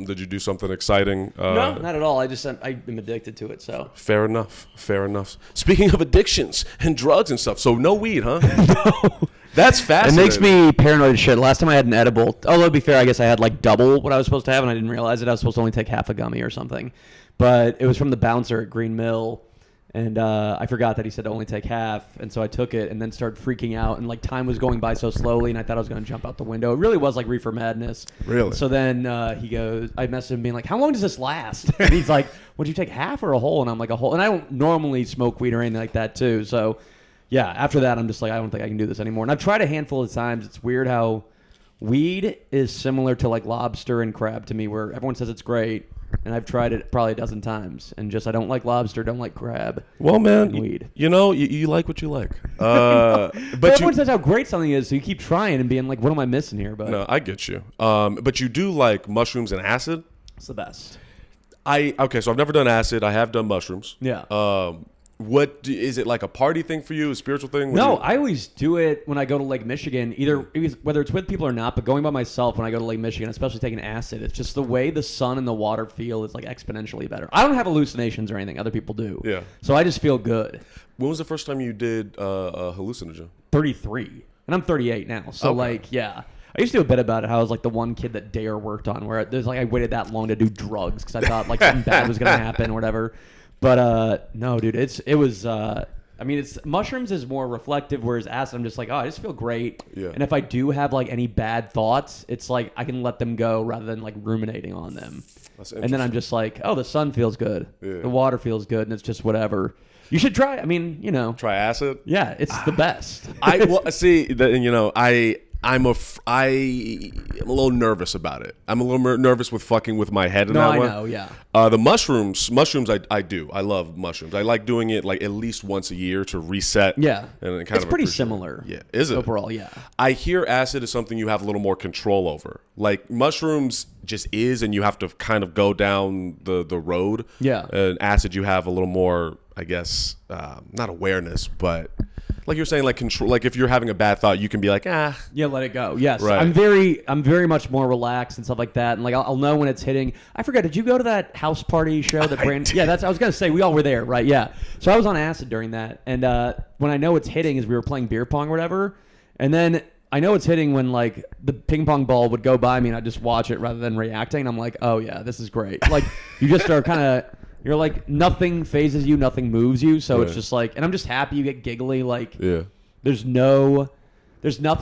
Did you do something exciting? No, not at all. I'm addicted to it. So fair enough. Speaking of addictions and drugs and stuff, so no weed, huh? No. That's fascinating. It makes me paranoid as shit. Last time I had an edible, although to be fair, I guess I had like double what I was supposed to have, and I didn't realize it. I was supposed to only take half a gummy or something. But it was from the bouncer at Green Mill, and I forgot that he said to only take half, and so I took it and then started freaking out, and like time was going by so slowly, and I thought I was going to jump out the window. It really was like reefer madness. Really? So then he goes, I messaged him being like, how long does this last? And he's like, would you take half or a whole? And I'm like, a whole. And I don't normally smoke weed or anything like that too, so... Yeah, after that, I'm just like, I don't think I can do this anymore. And I've tried a handful of times. It's weird how weed is similar to like lobster and crab to me, where everyone says it's great, and I've tried it probably a dozen times, and just I don't like lobster, don't like crab. Well, man, weed. You like what you like. But everyone says how great something is, so you keep trying and being like, what am I missing here? But no, I get you. But you do like mushrooms and acid? It's the best. Okay, so I've never done acid. I have done mushrooms. Yeah. What is it, like a party thing for you, a spiritual thing? No, I always do it when I go to Lake Michigan, whether it's with people or not, but going by myself when I go to Lake Michigan, especially taking acid, it's just the way the sun and the water feel is like exponentially better. I don't have hallucinations or anything. Other people do. Yeah. So I just feel good. When was the first time you did a hallucinogen? 33. And I'm 38 now. So okay. like, yeah. I used to do a bit about it, how I was like the one kid that Dare worked on, where there's like I waited that long to do drugs because I thought like something bad was going to happen or whatever. But no, dude, it's mushrooms is more reflective, whereas acid, I'm just like, oh, I just feel great. Yeah. And if I do have like any bad thoughts, it's like I can let them go rather than like ruminating on them. And then I'm just like, oh, the sun feels good, the water feels good, and it's just whatever. You should try. I mean, try acid. Yeah, it's the best. I'm a little nervous about it. I'm a little nervous with fucking with my head in that way. I know, yeah. The mushrooms I do. I love mushrooms. I like doing it like at least once a year to reset. Yeah. And it's pretty similar. Yeah. Is it? Overall, yeah. I hear acid is something you have a little more control over. Like mushrooms just is, and you have to kind of go down the road. Yeah. And acid you have a little more, I guess, not awareness, but... Like you're saying, like control. Like if you're having a bad thought, you can be like, yeah, let it go. Yes, right. I'm very much more relaxed and stuff like that. And like I'll know when it's hitting. I forgot. Did you go to that house party show that Brand? Yeah, I was gonna say we all were there, right? Yeah. So I was on acid during that, and when I know it's hitting is we were playing beer pong or whatever, and then I know it's hitting when like the ping pong ball would go by me and I just watch it rather than reacting. And I'm like, oh yeah, this is great. Like you just are kind of. You're like, nothing phases you, nothing moves you, so it's just like, and I'm just happy you get giggly, like, there's nothing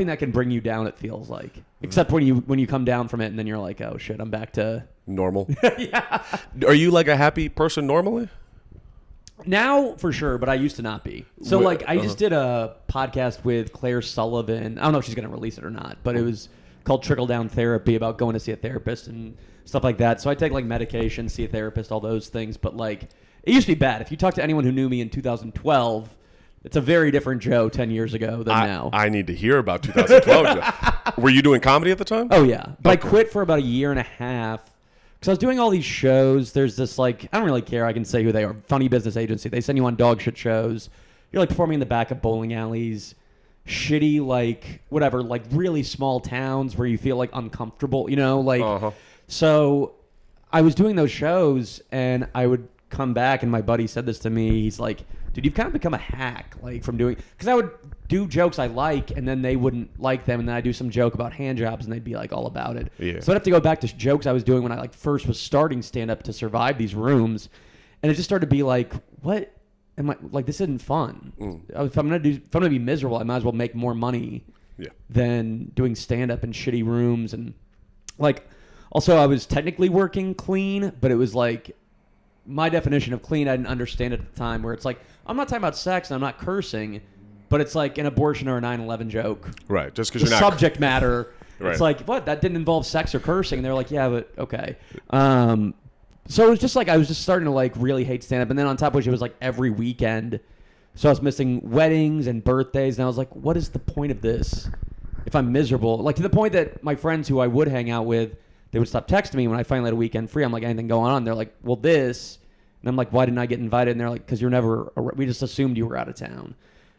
that can bring you down, it feels like, except when you come down from it, and then you're like, oh shit, I'm back to... Normal? Yeah. Are you like a happy person normally? Now, for sure, but I used to not be. So, like, I just did a podcast with Claire Sullivan, I don't know if she's going to release it or not, but it was called Trickle Down Therapy, about going to see a therapist, and... stuff like that. So I take like medication, see a therapist, all those things. But like, it used to be bad. If you talk to anyone who knew me in 2012, it's a very different Joe 10 years ago than now. I need to hear about 2012 Joe. Were you doing comedy at the time? Oh yeah. But I quit for about a year and a half because I was doing all these shows. There's this like, I don't really care. I can say who they are. Funny business agency. They send you on dog shit shows. You're like performing in the back of bowling alleys. Shitty, like whatever, like really small towns where you feel like uncomfortable, like... So I was doing those shows, and I would come back, and my buddy said this to me. He's like, dude, you've kind of become a hack, like, from doing... Because I would do jokes I like, and then they wouldn't like them, and then I'd do some joke about hand jobs, and they'd be, like, all about it. Yeah. So I'd have to go back to jokes I was doing when I, like, first was starting stand-up to survive these rooms, and it just started to be like, what am I... Like, this isn't fun. If I'm going to be miserable, I might as well make more money than doing stand-up in shitty rooms, and, like... Also, I was technically working clean, but it was like my definition of clean I didn't understand at the time, where it's like, I'm not talking about sex and I'm not cursing, but it's like an abortion or a 9/11 joke. Right, just because you're not... subject matter. Right. It's like, what? That didn't involve sex or cursing. And they're like, yeah, but okay. So it was just like, I was just starting to like really hate stand-up. And then on top of which, it was like every weekend. So I was missing weddings and birthdays. And I was like, what is the point of this if I'm miserable? Like to the point that my friends who I would hang out with, they would stop texting me when I finally had a weekend free. I'm like, anything going on? They're like, well, this. And I'm like, why didn't I get invited? And they're like, because we just assumed you were out of town.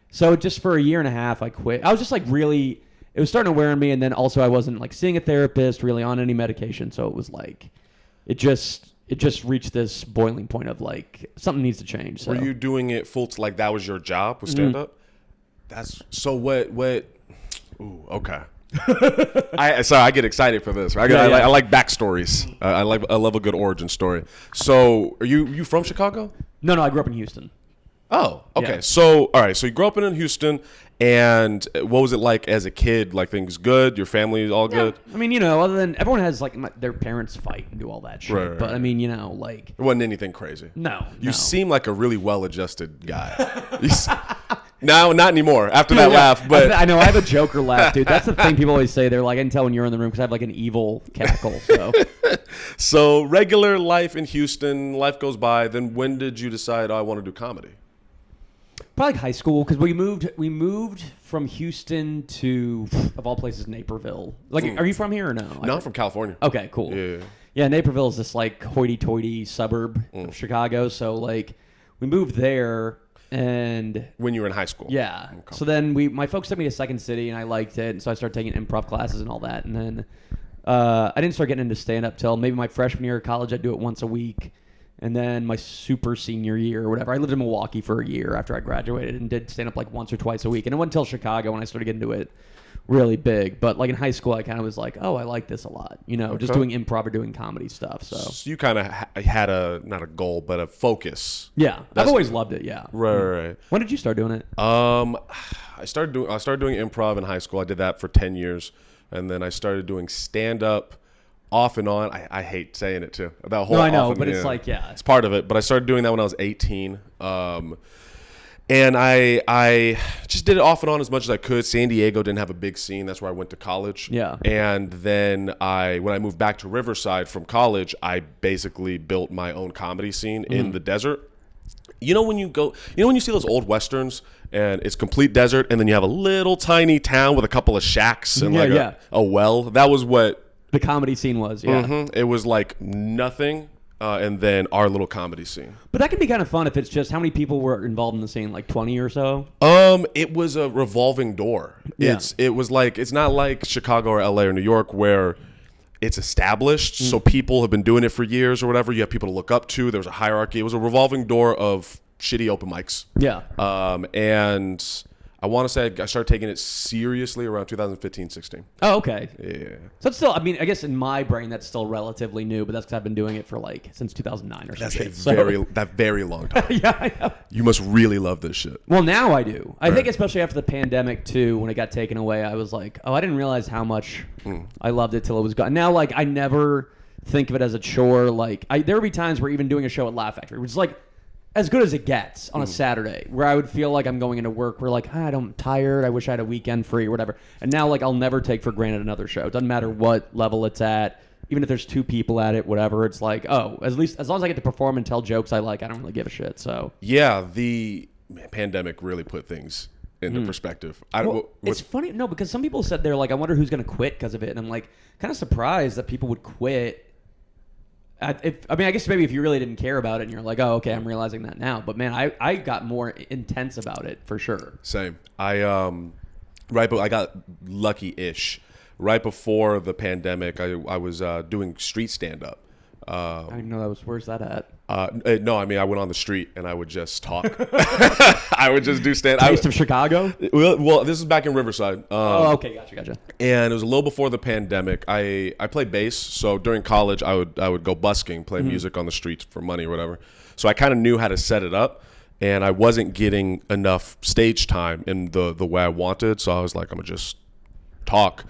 So just for a year and a half, I quit. I was just like really, it was starting to wear on me. And then also I wasn't like seeing a therapist, really on any medication. So it was like, it just reached this boiling point of like something needs to change. So. Were you doing it like that was your job with stand up? That's so what ooh, okay. I get excited for this. I like backstories. I love a good origin story. So are you from Chicago? No, I grew up in Houston. Oh, okay. Yeah. So, all right. So you grew up in Houston, and what was it like as a kid? Like things good? Your family all good? I mean, other than everyone has like their parents fight and do all that shit. Right. But I mean, like it wasn't anything crazy. No. You seem like a really well-adjusted guy. No, not anymore. After that laugh, but I know I have a Joker laugh, dude. That's the thing people always say. They're like, I can tell when you're in the room because I have like an evil cackle. So, so regular life in Houston, life goes by. Then when did you decide I want to do comedy? Probably like high school because we moved from Houston to, of all places, Naperville. Like, are you from here or no? No, I'm from California. Okay, cool. Yeah, Naperville is this like hoity-toity suburb of Chicago. So like, we moved there. And when you were in high school, yeah. Okay. So then my folks took me to Second City, and I liked it, and so I started taking improv classes and all that. And then I didn't start getting into stand up till maybe my freshman year of college. I'd do it once a week, and then my super senior year or whatever, I lived in Milwaukee for a year after I graduated and did stand up like once or twice a week. And it wasn't until Chicago when I started getting into it really big. But like in high school, I kind of was like, oh, I like this a lot, just doing improv or doing comedy stuff. So you kind of had not a goal, but a focus. Yeah, I've always loved it. Yeah, right. When did you start doing it? I started doing improv in high school. I did that for 10 years, and then I started doing stand up off and on. I hate saying it too. That whole no, I know, but it's like it's part of it. But I started doing that when I was 18. And I just did it off and on as much as I could. San Diego didn't have a big scene. That's where I went to college. Yeah. And then when I moved back to Riverside from college, I basically built my own comedy scene in the desert. When you see those old Westerns and it's complete desert and then you have a little tiny town with a couple of shacks and a well? That was what the comedy scene was. Yeah. Mm-hmm. It was like nothing. And then our little comedy scene. But that can be kind of fun if it's just how many people were involved in the scene, like 20 or so? It was a revolving door. Yeah. It's not like Chicago or LA or New York where it's established. So people have been doing it for years or whatever. You have people to look up to. There was a hierarchy. It was a revolving door of shitty open mics. Yeah. And I want to say I started taking it seriously around 2015, 16. Oh, okay. Yeah. So it's still, I mean, I guess in my brain that's still relatively new, but that's because I've been doing it for like since 2009 or something. That's very long time. Yeah, I know. You must really love this shit. Well, now I do. I think especially after the pandemic too, when it got taken away, I was like, oh, I didn't realize how much I loved it till it was gone. Now, like, I never think of it as a chore. Like, there would be times where even doing a show at Laugh Factory, which is like as good as it gets on a Saturday, where I would feel like I'm going into work, where like, I'm tired, I wish I had a weekend free or whatever. And now, like, I'll never take for granted another show. It doesn't matter what level it's at. Even if there's two people at it, whatever, it's like, oh, at least as long as I get to perform and tell jokes I like, I don't really give a shit. So yeah, the pandemic really put things into perspective. It's funny, no, because some people said they're like, I wonder who's going to quit because of it. And I'm like, kind of surprised that people would quit. I guess maybe if you really didn't care about it and you're like, oh, okay, I'm realizing that now. But man, I got more intense about it for sure. Same. I got lucky-ish. Right before the pandemic, I was doing street stand-up. I didn't know that was. Where's that at? No, I mean, I went on the street and I would just talk. I would just do stand. Taste of Chicago? Well, this is back in Riverside. Okay, gotcha. And it was a little before the pandemic. I played bass, so during college I would go busking, play music on the streets for money or whatever. So I kind of knew how to set it up, and I wasn't getting enough stage time in the way I wanted. So I was like, I'm gonna just talk.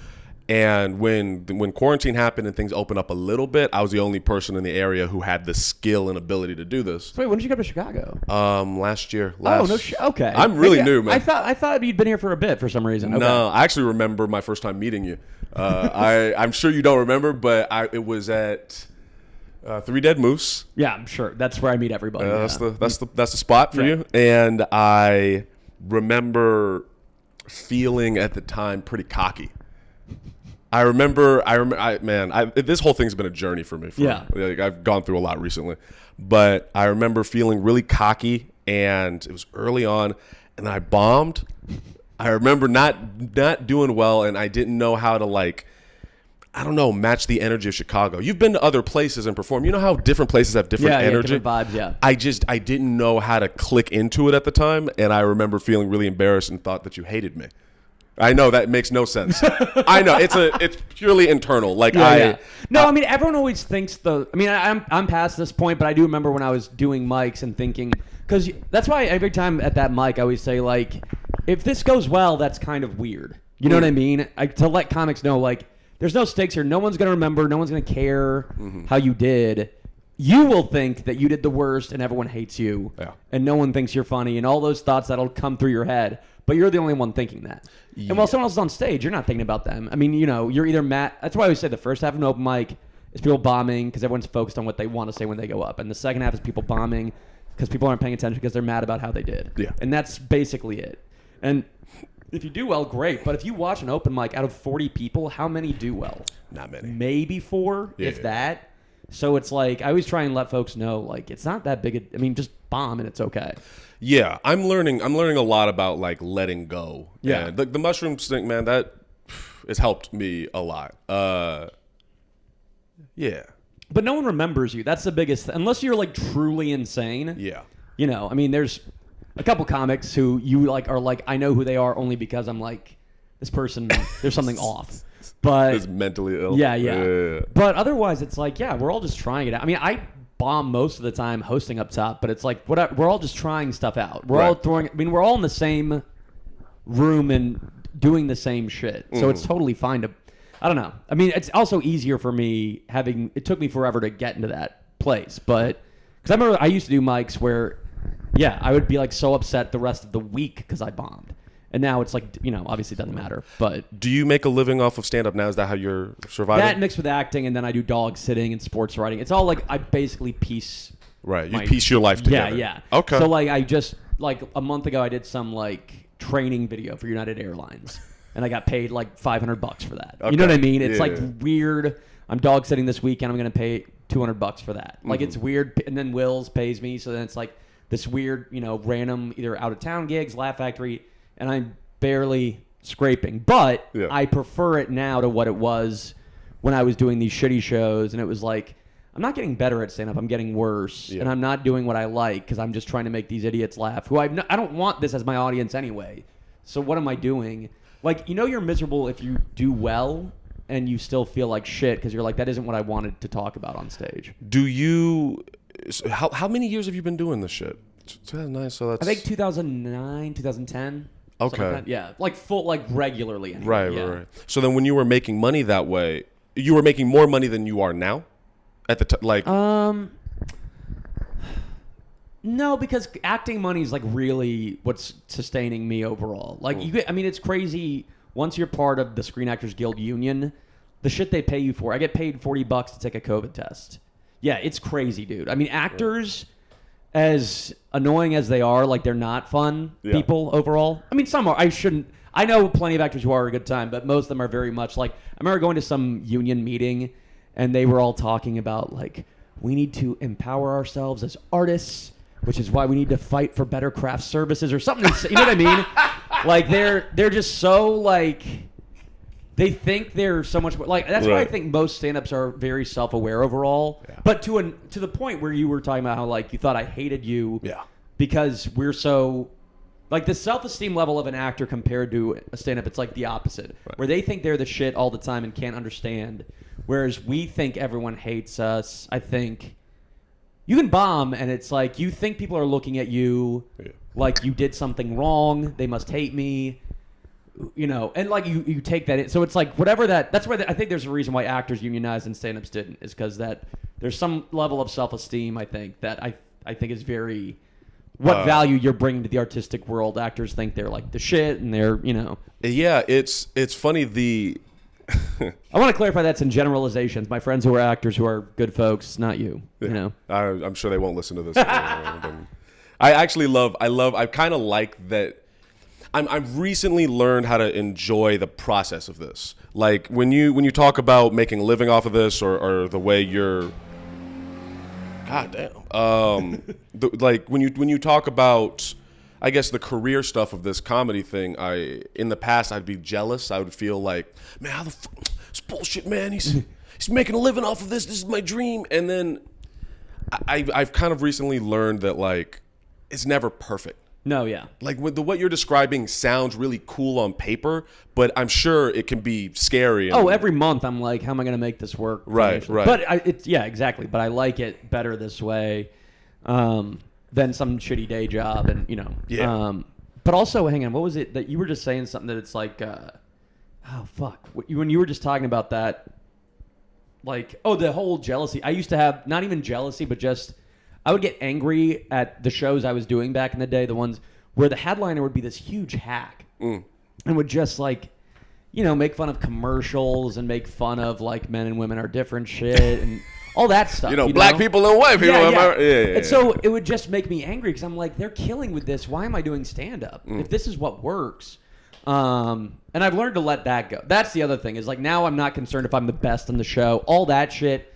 And when quarantine happened and things opened up a little bit, I was the only person in the area who had the skill and ability to do this. So wait, when did you come to Chicago? Last year. Oh, no okay. I'm really new, man. I thought you'd been here for a bit for some reason. Okay. No, I actually remember my first time meeting you. I'm sure you don't remember, but it was at Three Dead Moose. Yeah, I'm sure. That's where I meet everybody. That's the spot for you. And I remember feeling at the time pretty cocky. I remember, this whole thing's been a journey for me. I've gone through a lot recently, but I remember feeling really cocky, and it was early on, and then I bombed. I remember not doing well, and I didn't know how to I don't know, match the energy of Chicago. You've been to other places and performed. You know how different places have different energy? Different vibes, yeah. I didn't know how to click into it at the time, and I remember feeling really embarrassed and thought that you hated me. I know that makes no sense. I know it's purely internal. Like No, I mean everyone always thinks I'm past this point, but I do remember when I was doing mics and thinking, because that's why every time at that mic I always say, like, if this goes well, that's kind of weird. You know what I mean? To let comics know, like, there's no stakes here. No one's gonna remember. No one's gonna care how you did. You will think that you did the worst, and everyone hates you, and no one thinks you're funny, and all those thoughts that'll come through your head. But you're the only one thinking that. Yeah. And while someone else is on stage, you're not thinking about them. I mean, you know, you're either mad. That's why I always say the first half of an open mic is people bombing because everyone's focused on what they want to say when they go up. And the second half is people bombing because people aren't paying attention because they're mad about how they did. Yeah. And that's basically it. And if you do well, great. But if you watch an open mic out of 40 people, how many do well? Not many. Maybe 4, if that. So it's like, I always try and let folks know, like, it's not that big. I mean, just bomb and it's okay. Yeah, I'm learning a lot about, like, letting go. Yeah. And the mushroom thing, man, that has helped me a lot. Yeah. But no one remembers you. That's the biggest unless you're, like, truly insane. Yeah. You know, I mean, there's a couple comics who you, like, are like, I know who they are only because I'm like, this person, there's something off. But is mentally ill. Yeah. But otherwise, it's like, yeah, we're all just trying it out. I mean, I bomb most of the time hosting up top, but it's like we're all just trying stuff out. We're all throwing. I mean, we're all in the same room and doing the same shit, so it's totally fine to. I don't know. I mean, it's also easier for me having. It took me forever to get into that place, but because I remember I used to do mics where, yeah, I would be like so upset the rest of the week because I bombed. And now it's like, you know, obviously it doesn't matter. But do you make a living off of stand-up now? Is that how you're surviving? That mixed with acting, and then I do dog sitting and sports writing. It's all like I basically piece. Right, you piece your life together. Yeah. Okay. So like I just like a month ago I did some like training video for United Airlines, and I got paid like $500 for that. Okay. You know what I mean? It's like weird. I'm dog sitting this weekend. I'm gonna pay $200 for that. Like it's weird. And then Wills pays me, so then it's like this weird, you know, random either out of town gigs, Laugh Factory. And I'm barely scraping. But I prefer it now to what it was when I was doing these shitty shows. And it was like, I'm not getting better at stand-up. I'm getting worse. And I'm not doing what I like because I'm just trying to make these idiots laugh. Who I don't want this as my audience anyway. So what am I doing? Like, you know you're miserable if you do well and you still feel like shit because you're like, that isn't what I wanted to talk about on stage. Do you... How many years have you been doing this shit? 2009, so that's... I think 2009, 2010... Okay. Like yeah, like full, like regularly. Anyway. Right. So then, when you were making money that way, you were making more money than you are now, at the like. No, because acting money is like really what's sustaining me overall. Like I mean, it's crazy. Once you're part of the Screen Actors Guild union, the shit they pay you for. I get paid $40 to take a COVID test. Yeah, it's crazy, dude. I mean, actors. As annoying as they are, like they're not fun people overall. I mean, some are. I know plenty of actors who are a good time, but most of them are very much like. I remember going to some union meeting, and they were all talking about like we need to empower ourselves as artists, which is why we need to fight for better craft services or something. You know what I mean? Like they're just so like. They think they're so much more like that's why I think most stand-ups are very self-aware overall. Yeah. But to the point where you were talking about how like you thought I hated you because we're so like the self-esteem level of an actor compared to a stand-up, it's like the opposite. Right. Where they think they're the shit all the time and can't understand. Whereas we think everyone hates us. I think you can bomb and it's like you think people are looking at you like you did something wrong. They must hate me. You know, and like you take that in. So it's like whatever that's why I think there's a reason why actors unionized and stand-ups didn't is because that there's some level of self-esteem I think that I think is very what value you're bringing to the artistic world. Actors think they're like the shit and they're, you know. Yeah, it's funny I want to clarify that's in generalizations. My friends who are actors who are good folks, not you, you know. I'm sure they won't listen to this. I kind of like that. I've recently learned how to enjoy the process of this. Like when you talk about making a living off of this, or the way you're, God damn, like when you talk about, I guess the career stuff of this comedy thing. In the past I'd be jealous. I would feel like, man, it's bullshit, man. He's making a living off of this. This is my dream. And then I've kind of recently learned that like it's never perfect. No, yeah. Like what you're describing sounds really cool on paper, but I'm sure it can be scary. Every month I'm like, how am I going to make this work? Right. But exactly. But I like it better this way than some shitty day job, and Yeah. But also, hang on, what was it that you were just saying something that it's like, oh fuck, when you were just talking about that, like, the whole jealousy. I used to have not even jealousy, but just. I would get angry at the shows I was doing back in the day, the ones where the headliner would be this huge hack and would just like, make fun of commercials and make fun of like men and women are different shit and all that stuff. Black people and white people. Yeah. Yeah. And so it would just make me angry because I'm like, they're killing with this. Why am I doing stand-up? If this is what works. And I've learned to let that go. That's the other thing is like now I'm not concerned if I'm the best on the show. All that shit.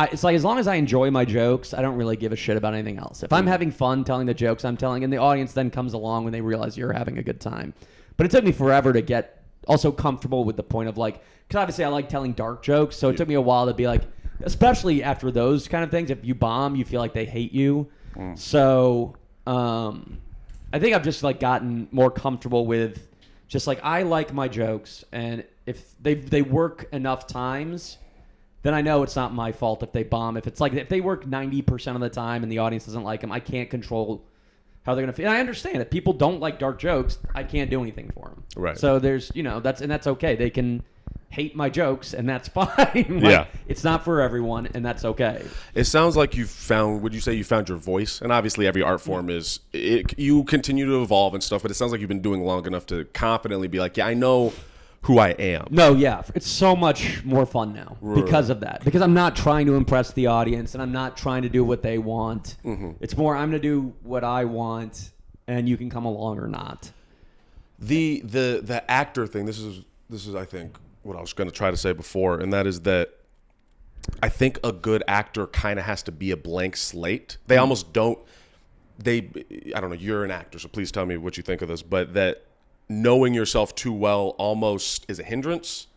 It's like as long as I enjoy my jokes, I don't really give a shit about anything else. If I'm having fun telling the jokes I'm telling, and the audience then comes along when they realize you're having a good time. But it took me forever to get also comfortable with the point of like, because obviously I like telling dark jokes, so it took me a while to be like, especially after those kind of things, if you bomb, you feel like they hate you. So I think I've just like gotten more comfortable with just like I like my jokes, and if they work enough times, then I know it's not my fault if they bomb. If it's like if they work 90% of the time and the audience doesn't like them, I can't control how they're gonna feel. And I understand if people don't like dark jokes, I can't do anything for them. Right. So there's that's okay. They can hate my jokes and that's fine. It's not for everyone and that's okay. It sounds like would you say you found your voice? And obviously every art form you continue to evolve and stuff, but it sounds like you've been doing long enough to confidently be like, yeah, I know who I am. No, yeah. It's so much more fun now because of that. Because I'm not trying to impress the audience and I'm not trying to do what they want. It's more I'm going to do what I want and you can come along or not. The actor thing, this is I think what I was going to try to say before, and that is that I think a good actor kind of has to be a blank slate. They almost don't I don't know, you're an actor, so please tell me what you think of this, but that knowing yourself too well almost is a hindrance.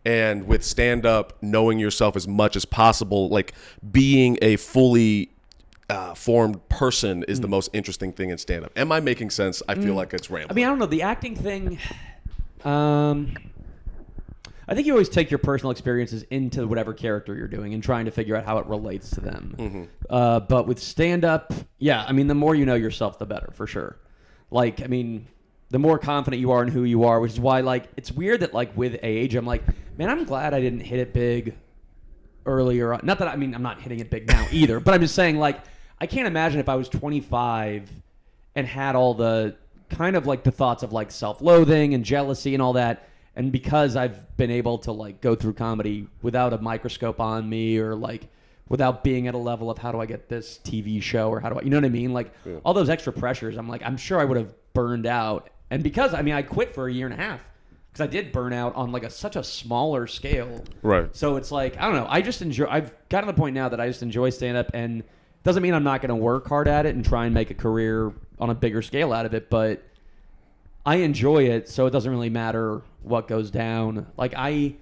And with stand-up, knowing yourself as much as possible, like being a fully formed person is the most interesting thing in stand-up. Am I making sense? I feel like it's rambling. I mean, I don't know. The acting thing, I think you always take your personal experiences into whatever character you're doing and trying to figure out how it relates to them. But with stand-up, yeah, I mean, the more you know yourself, the better, for sure. Like, I mean, the more confident you are in who you are, which is why, like, it's weird that, like, with age, I'm like, man, I'm glad I didn't hit it big earlier. Not that, I mean, I'm not hitting it big now either, but I'm just saying, like, I can't imagine if I was 25 and had all the kind of, like, the thoughts of, like, self-loathing and jealousy and all that, and because I've been able to, like, go through comedy without a microscope on me or, like, without being at a level of how do I get this TV show or how do I, you know what I mean? Like, all those extra pressures, I'm like, I'm sure I would have burned out. And because, I mean, I quit for a year and a half because I did burn out on like such a smaller scale. Right. So it's like, I don't know. I've gotten to the point now that I just enjoy stand-up, and it doesn't mean I'm not going to work hard at it and try and make a career on a bigger scale out of it, but I enjoy it, so it doesn't really matter what goes down. Like I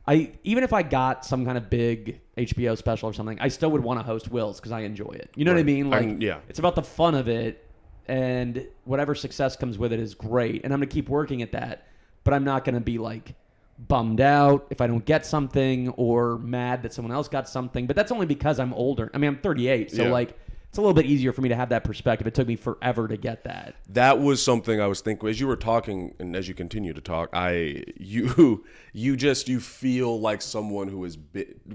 even if I got some kind of big HBO special or something, I still would want to host Will's because I enjoy it. You know what I mean? Like, it's about the fun of it. And whatever success comes with it is great. And I'm going to keep working at that. But I'm not going to be like bummed out if I don't get something or mad that someone else got something. But that's only because I'm older. I mean, I'm 38. So like it's a little bit easier for me to have that perspective. It took me forever to get that. That was something I was thinking as you were talking and as you continue to talk. You feel like someone who has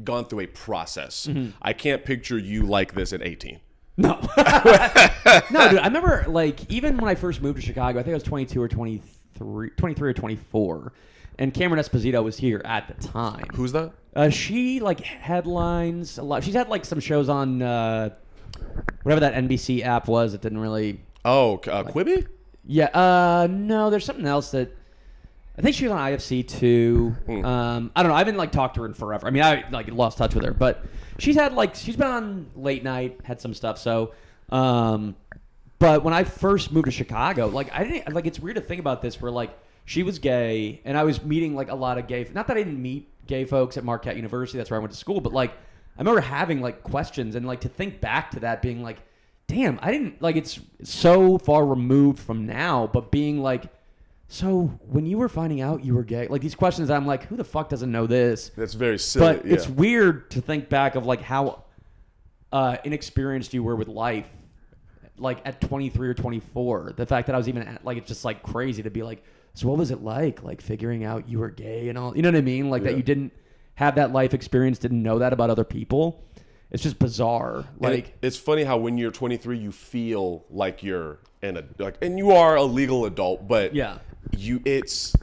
gone through a process. I can't picture you like this at 18. No. No, dude. I remember, like, even when I first moved to Chicago, I think I was 23 or 24, and Cameron Esposito was here at the time. Who's that? She, like, headlines a lot. She's had, like, some shows on whatever that NBC app was. It didn't really... Oh, Quibi? Yeah. No, there's something else that... I think she was on IFC too. I don't know. I haven't like talked to her in forever. I mean, I like lost touch with her, but she's been on late night, had some stuff. So, but when I first moved to Chicago, like I didn't like. It's weird to think about this. Where like she was gay, and I was meeting like a lot of gay. Not that I didn't meet gay folks at Marquette University. That's where I went to school. But like, I remember having like questions and like to think back to that, being like, damn, I didn't like. It's so far removed from now, but being like, so when you were finding out you were gay, like these questions, I'm like, who the fuck doesn't know this? That's very silly. But it's weird to think back of like how inexperienced you were with life, like at 23 or 24. The fact that I was even at, like, it's just like crazy to be like, so what was it like figuring out you were gay and all, you know what I mean? Like that you didn't have that life experience, didn't know that about other people. It's just bizarre. Like it's funny how when you're 23, you feel like you're and you are a legal adult, but it's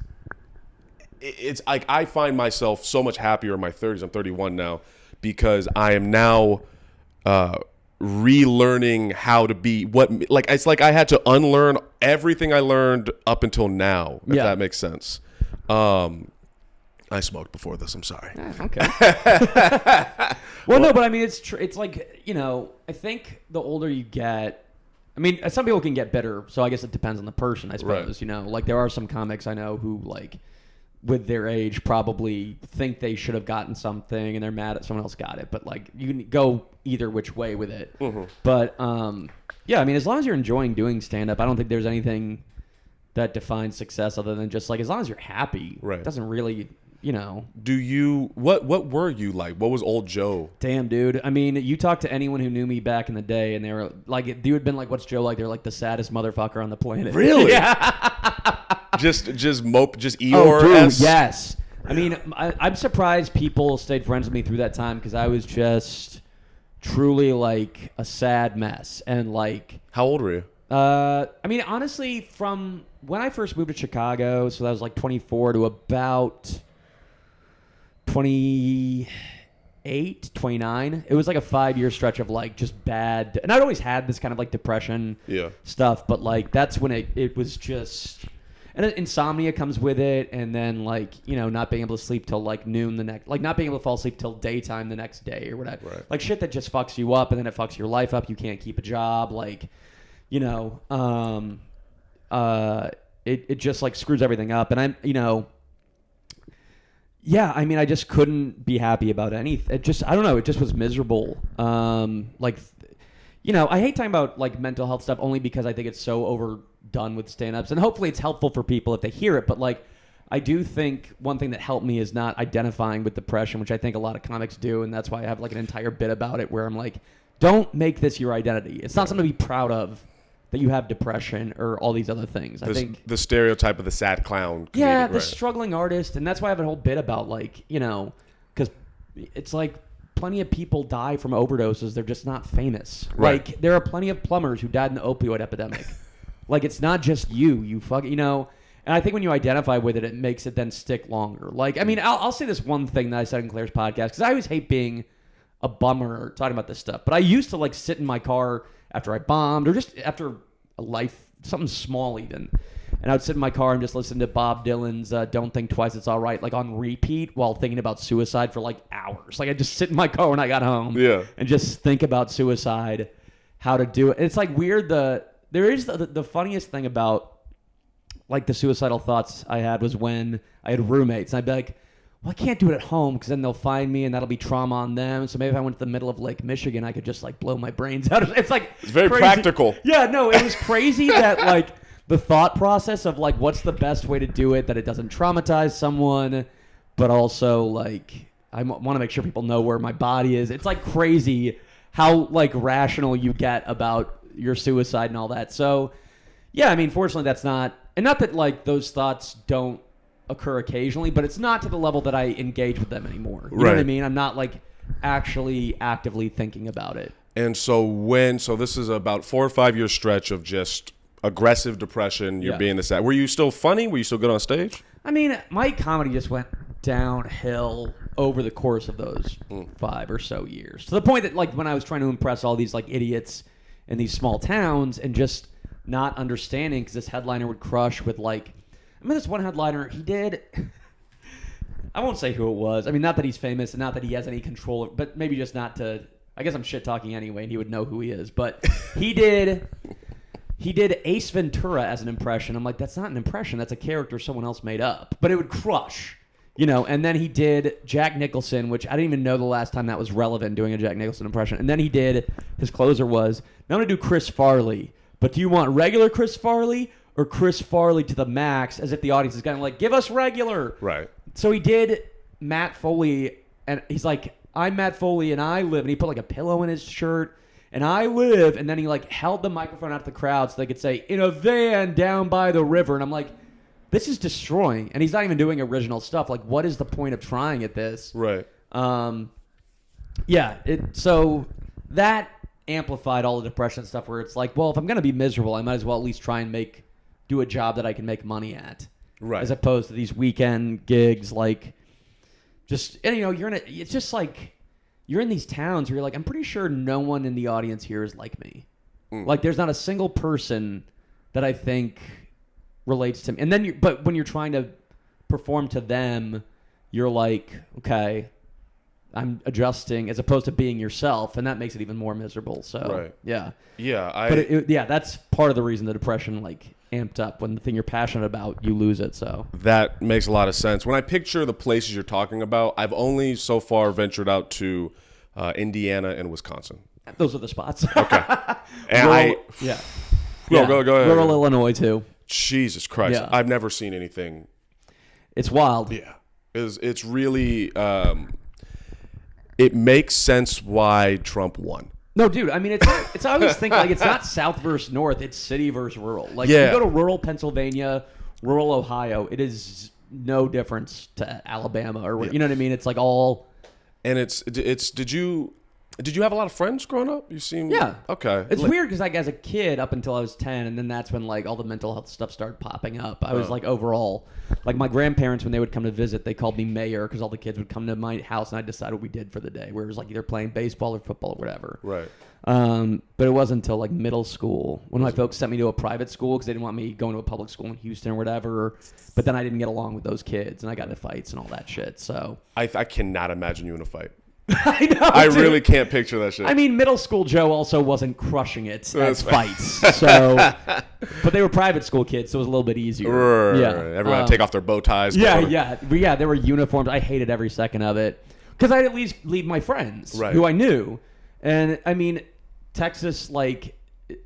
like I find myself so much happier in my 30s. I'm 31 now because I am now relearning how to be like it's like I had to unlearn everything I learned up until now, if that makes sense. I smoked before this. I'm sorry. Okay. Well, no, but I mean, it's like, you know, I think the older you get, I mean, some people can get bitter, so I guess it depends on the person, I suppose. Right. You know, like there are some comics I know who, like, with their age, probably think they should have gotten something, and they're mad that someone else got it. But like, you can go either which way with it. Mm-hmm. But yeah, I mean, as long as you're enjoying doing stand-up, I don't think there's anything that defines success other than just like as long as you're happy. Right. It doesn't really. You know, what were you like? What was old Joe? Damn, dude. I mean, you talk to anyone who knew me back in the day, and they were like, you had been like, "What's Joe like?" They're like the saddest motherfucker on the planet. Really? Yeah. just Eeyore. Oh, dude, yes. I mean, I'm surprised people stayed friends with me through that time because I was just truly like a sad mess. And like, how old were you? I mean, honestly, from when I first moved to Chicago, so that was like 24 to about 28, 29. It was like a 5-year stretch of like just bad. And I'd always had this kind of like depression stuff, but like that's when it was just. And insomnia comes with it, and then like, you know, not being able to sleep till like noon the next, like not being able to fall asleep till daytime the next day or whatever. Right. Like shit that just fucks you up, and then it fucks your life up. You can't keep a job, like, you know, it just like screws everything up. And I'm, you know. Yeah, I mean, I just couldn't be happy about anything. It just, I don't know, it just was miserable. Like, you know, I hate talking about like mental health stuff only because I think it's so overdone with stand-ups, and hopefully it's helpful for people if they hear it. But like, I do think one thing that helped me is not identifying with depression, which I think a lot of comics do, and that's why I have like an entire bit about it where I'm like, don't make this your identity. It's not something to be proud of that you have depression or all these other things. I think the stereotype of the sad clown. Yeah, the struggling artist. And that's why I have a whole bit about like, you know, because it's like plenty of people die from overdoses. They're just not famous. Right. Like there are plenty of plumbers who died in the opioid epidemic. Like it's not just you fuck, you know. And I think when you identify with it, it makes it then stick longer. Like, I mean, I'll say this one thing that I said in Claire's podcast, because I always hate being a bummer talking about this stuff. But I used to like sit in my car after I bombed or just after a life, something small even. And I would sit in my car and just listen to Bob Dylan's Don't Think Twice, It's All Right, like on repeat while thinking about suicide for like hours. Like I just sit in my car when I got home and just think about suicide, how to do it. And it's like weird. There is the funniest thing about like the suicidal thoughts I had was when I had roommates. And I'd be like, well, I can't do it at home because then they'll find me and that'll be trauma on them. So maybe if I went to the middle of Lake Michigan, I could just like blow my brains out. It's like it's very crazy. Practical. Yeah, no, it was crazy that like the thought process of like what's the best way to do it that it doesn't traumatize someone, but also like I want to make sure people know where my body is. It's like crazy how like rational you get about your suicide and all that. So yeah, I mean, fortunately that's not, and not that like those thoughts don't occur occasionally, but it's not to the level that I engage with them anymore. You know what I mean? I'm not like actually actively thinking about it. And so this is about 4 or 5 year stretch of just aggressive depression. You're being the sad. Were you still funny? Were you still good on stage? I mean, my comedy just went downhill over the course of those 5 or so years, to the point that like when I was trying to impress all these like idiots in these small towns and just not understanding, because this headliner would crush with like, I mean, this one headliner, he did, I won't say who it was. I mean, not that he's famous and not that he has any control, but maybe just not to, I guess I'm shit talking anyway and he would know who he is. But he did he did Ace Ventura as an impression. I'm like, that's not an impression. That's a character someone else made up. But it would crush, you know. And then he did Jack Nicholson, which I didn't even know the last time that was relevant, doing a Jack Nicholson impression. And then he did, his closer was, now I'm going to do Chris Farley. But do you want regular Chris Farley or Chris Farley to the max, as if the audience is kind of like, give us regular. Right. So he did Matt Foley, and he's like, I'm Matt Foley, and I live. And he put like a pillow in his shirt. And I live, and then he like held the microphone out to the crowd so they could say, in a van down by the river. And I'm like, this is destroying. And he's not even doing original stuff. Like, what is the point of trying at this? Right. Yeah. So that amplified all the depression stuff where it's like, well, if I'm going to be miserable, I might as well at least try and do a job that I can make money at. Right. As opposed to these weekend gigs, like just, and you know, it's just like, you're in these towns where you're like, I'm pretty sure no one in the audience here is like me. Like, there's not a single person that I think relates to me. And then, but when you're trying to perform to them, you're like, okay, I'm adjusting, as opposed to being yourself, and that makes it even more miserable. So, right. Yeah. Yeah. But that's part of the reason the depression like amped up. When the thing you're passionate about, you lose it. So that makes a lot of sense. When I picture the places you're talking about, I've only so far ventured out to Indiana and Wisconsin. Those are the spots. Okay. And Go ahead. Rural Illinois too. Jesus Christ. Yeah. I've never seen anything. It's wild. Yeah. It's really it makes sense why Trump won. No, dude. I mean, it's I always think like it's not South versus North. It's city versus rural. Like Yeah. you go to rural Pennsylvania, rural Ohio, it is no difference to Alabama or you know what I mean. It's like all. And it's did you have a lot of friends growing up? You seem okay. It's weird because like as a kid up until I was 10, and then that's when like all the mental health stuff started popping up. I was like overall, like my grandparents when they would come to visit, they called me mayor because all the kids would come to my house and I decided what we did for the day. Where it was like either playing baseball or football or whatever. Right. But it wasn't until like middle school when my folks sent me to a private school because they didn't want me going to a public school in Houston or whatever. But then I didn't get along with those kids and I got into fights and all that shit. So I cannot imagine you in a fight. I know. I really can't picture that shit. I mean, middle school Joe also wasn't crushing it at fights. So, but they were private school kids, so it was a little bit easier. Right. Yeah. Everyone would take off their bow ties. Yeah. There were uniforms. I hated every second of it because I'd at least leave my friends who I knew. And I mean, Texas, like,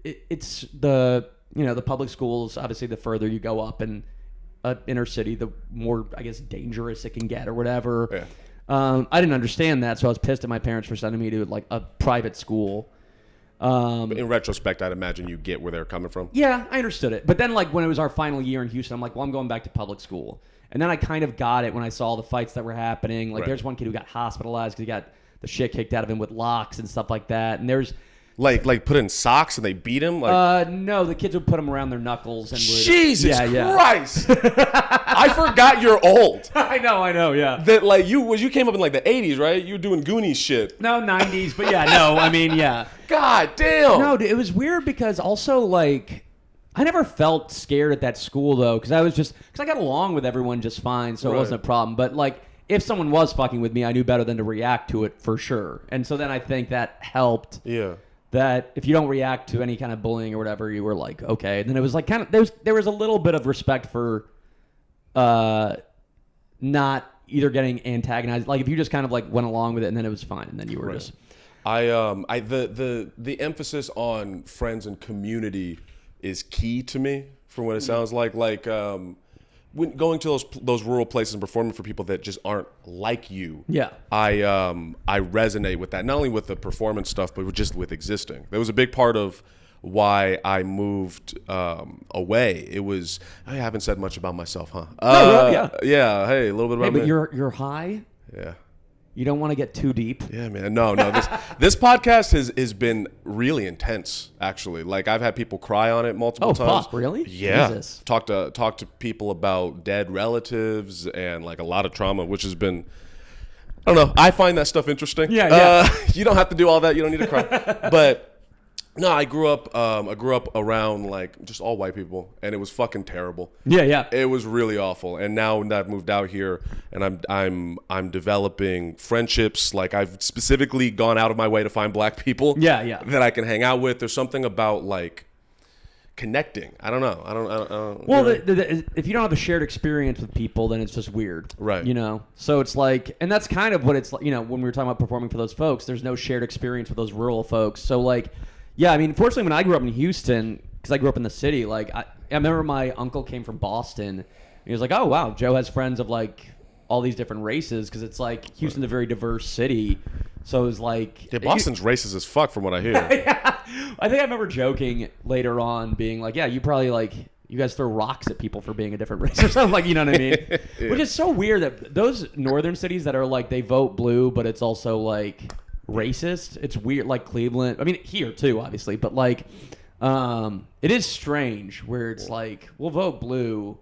it's the public schools. Obviously, the further you go up in inner city, the more I guess dangerous it can get or whatever. Yeah. I didn't understand that, so I was pissed at my parents for sending me to like a private school. In retrospect, I'd imagine you get where they're coming from. Yeah, I understood it. But then like when it was our final year in Houston, I'm like, well, I'm going back to public school. And then I kind of got it when I saw the fights that were happening. Like there's one kid who got hospitalized because he got the shit kicked out of him with locks and stuff like that. And there's like put in socks and they beat him. Like no, the kids would put them around their knuckles and would, Jesus Christ! I forgot you're old. I know, yeah. That like you came up in like the 80s, right? You were doing Goonies shit. No, 90s, but yeah, no, I mean, yeah. God damn. No, dude, it was weird because also like I never felt scared at that school though, because I got along with everyone just fine, so it wasn't a problem. But like if someone was fucking with me, I knew better than to react to it for sure. And so then I think that helped. Yeah. That if you don't react to any kind of bullying or whatever, you were like, okay. And then it was like kind of there was a little bit of respect for not either getting antagonized. Like if you just kind of like went along with it and then it was fine and then you were just the emphasis on friends and community is key to me from what it sounds like. Like when going to those rural places and performing for people that just aren't like you. Yeah. I resonate with that, not only with the performance stuff, but just with existing. That was a big part of why I moved away. It was, I haven't said much about myself, huh? Yeah. Yeah. Hey, a little bit about me. But you're high? Yeah. You don't want to get too deep. Yeah, man. No. This podcast has been really intense, actually. Like I've had people cry on it multiple times. Oh, fuck, really? Yeah. Jesus. Talk to people about dead relatives and like a lot of trauma, which has been, I don't know. I find that stuff interesting. Yeah. You don't have to do all that. You don't need to cry. But no, I grew up around like just all white people, and it was fucking terrible. Yeah. It was really awful. And now that I've moved out here, and I'm developing friendships. Like I've specifically gone out of my way to find black people. Yeah. That I can hang out with. There's something about like, connecting. I don't know. I don't Well, if you don't have a shared experience with people, then it's just weird. Right. You know? So it's like, and that's kind of what it's like, you know, when we were talking about performing for those folks, there's no shared experience with those rural folks. So, like, yeah, I mean, fortunately, when I grew up in Houston, because I grew up in the city, like, I remember my uncle came from Boston. And he was like, oh, wow, Joe has friends of, like, all these different races, because it's like Houston's a very diverse city. So it was like... Yeah, Boston's racist as fuck from what I hear. Yeah. I think I remember joking later on, being like, yeah, you probably like... You guys throw rocks at people for being a different race or something, like, you know what I mean? Yeah. Which is so weird that those northern cities that are like, they vote blue, but it's also like racist. It's weird, like Cleveland. I mean, here too, obviously, but like, it is strange where it's like, we'll vote blue,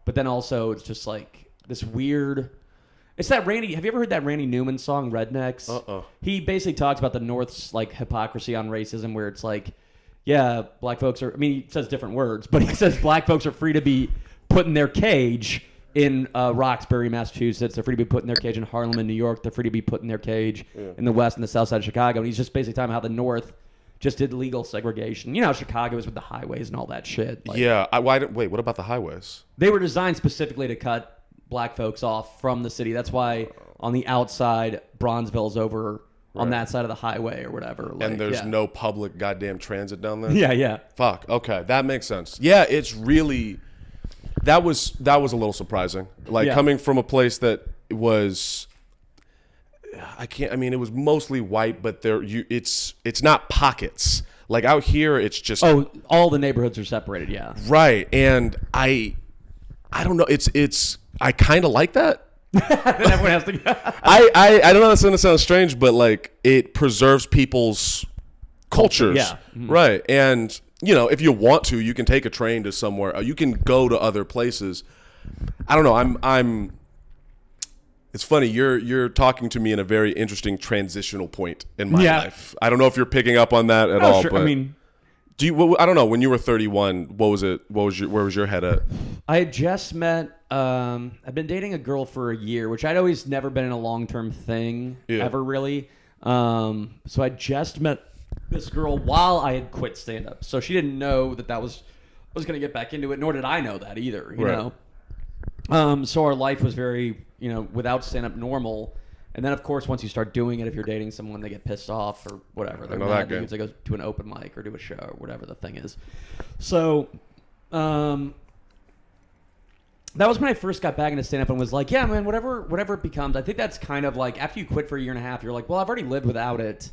but then also it's just like this weird... It's that Randy... Have you ever heard that Randy Newman song, Rednecks? He basically talks about the North's, like, hypocrisy on racism, where it's like, yeah, black folks are... I mean, he says different words, but he says black folks are free to be put in their cage in Roxbury, Massachusetts. They're free to be put in their cage in Harlem, in New York. They're free to be put in their cage in the West and the South side of Chicago. And he's just basically talking about how the North just did legal segregation. You know how Chicago is with the highways and all that shit. Like, yeah. Wait, what about the highways? They were designed specifically to cut black folks off from the city. That's why on the outside, Bronzeville's over on that side of the highway or whatever. Like, and there's no public goddamn transit down there? Yeah. Fuck. Okay. That makes sense. Yeah, it's really... That was a little surprising. Like, coming from a place that was... I mean, it was mostly white, but it's not pockets. Like, out here, it's just... Oh, all the neighborhoods are separated, yeah. Right. And I don't know. I kind of like that. Then everyone has to go. I don't know, that's going to sound strange, but like it preserves people's cultures. Yeah. Mm-hmm. Right. And, you know, if you want to, you can take a train to somewhere. You can go to other places. I don't know. It's funny. You're talking to me in a very interesting transitional point in my life. I don't know if you're picking up on that at all. Sure. But I mean... I don't know. When you were 31, what was it? Where was your head at? I had just met. I've been dating a girl for a year, which I'd always never been in a long-term thing ever really. So I just met this girl while I had quit stand-up. So she didn't know that I was going to get back into it, nor did I know that either. You know. So our life was very, you know, without stand-up normal. And then, of course, once you start doing it, if you're dating someone, they get pissed off or whatever. They're mad dudes. They go to an open mic or do a show or whatever the thing is. So, that was when I first got back into stand-up and was like, yeah, man, whatever it becomes. I think that's kind of like, after you quit for a year and a half, you're like, well, I've already lived without it.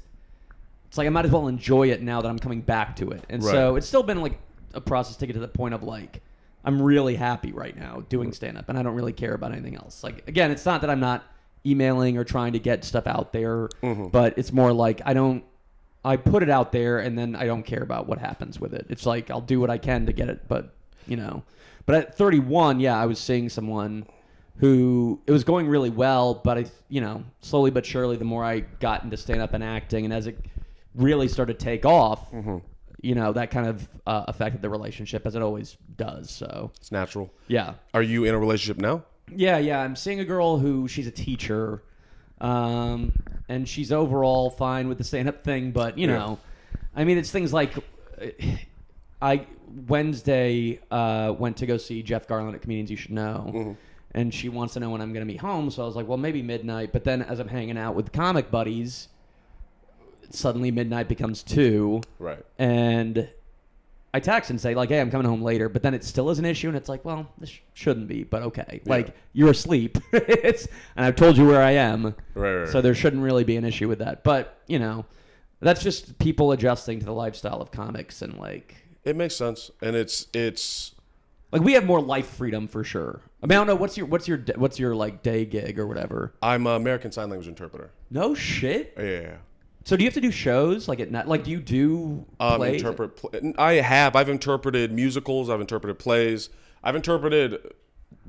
It's like, I might as well enjoy it now that I'm coming back to it. And so it's still been like a process to get to the point of like, I'm really happy right now doing stand-up and I don't really care about anything else. Like, again, it's not that I'm not emailing or trying to get stuff out there, but it's more like I put it out there and then I don't care about what happens with it. It's like I'll do what I can to get it, but you know. But at 31, I was seeing someone who it was going really well, but I, you know, slowly but surely, the more I got into stand up and acting, and as it really started to take off, you know, that kind of affected the relationship as it always does. So it's natural. Yeah. Are you in a relationship now? Yeah. I'm seeing a girl who she's a teacher, and she's overall fine with the stand-up thing, but you know, I mean, it's things like I Wednesday went to go see Jeff Garland at Comedians You Should Know, and she wants to know when I'm going to be home. So I was like, well, maybe midnight. But then as I'm hanging out with comic buddies, suddenly midnight becomes 2, right? And I text and say, like, hey, I'm coming home later, but then it still is an issue, and it's like, well, this shouldn't be, but okay. Yeah. Like, you're asleep, and I've told you where I am, right. So there shouldn't really be an issue with that. But, you know, that's just people adjusting to the lifestyle of comics, and, like... It makes sense, and it's... Like, we have more life freedom, for sure. I mean, I don't know, what's your like, day gig or whatever? I'm an American Sign Language interpreter. No shit? Yeah. So do you have to do shows like at night? Like, do you do plays? I've interpreted musicals. I've interpreted plays. I've interpreted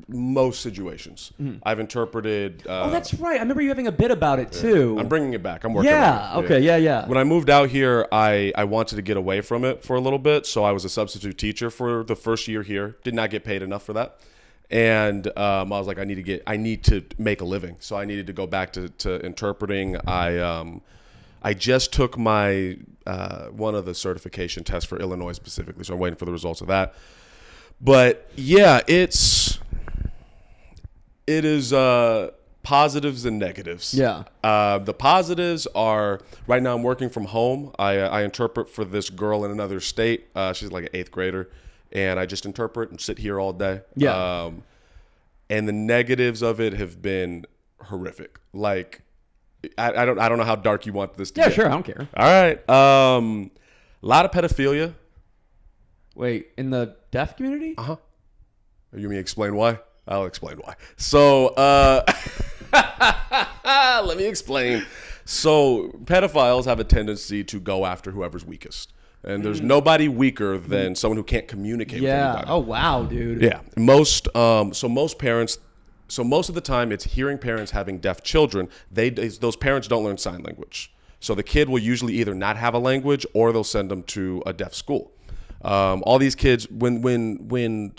most situations. I've interpreted. Oh, that's right. I remember you having a bit about it too. I'm bringing it back. I'm working on it. Okay. Yeah. When I moved out here, I wanted to get away from it for a little bit, so I was a substitute teacher for the first year here. Did not get paid enough for that. And I was like, I need to make a living. So I needed to go back to interpreting. I just took my one of the certification tests for Illinois specifically, so I'm waiting for the results of that. But yeah, it is positives and negatives. Yeah. The positives are right now I'm working from home. I interpret for this girl in another state. She's like an 8th grader, and I just interpret and sit here all day. Yeah. And the negatives of it have been horrific. Like I don't know how dark you want this to Yeah, get. sure. I don't care. All right. A lot of pedophilia. Wait, in the deaf community? Uh-huh. You mean explain why? I'll explain why. So, let me explain. So, pedophiles have a tendency to go after whoever's weakest. And there's nobody weaker than someone who can't communicate with Yeah. anybody. Oh, wow, dude. Yeah. Most parents, most of the time it's hearing parents having deaf children. Those parents don't learn sign language. So the kid will usually either not have a language or they'll send them to a deaf school. All these kids, when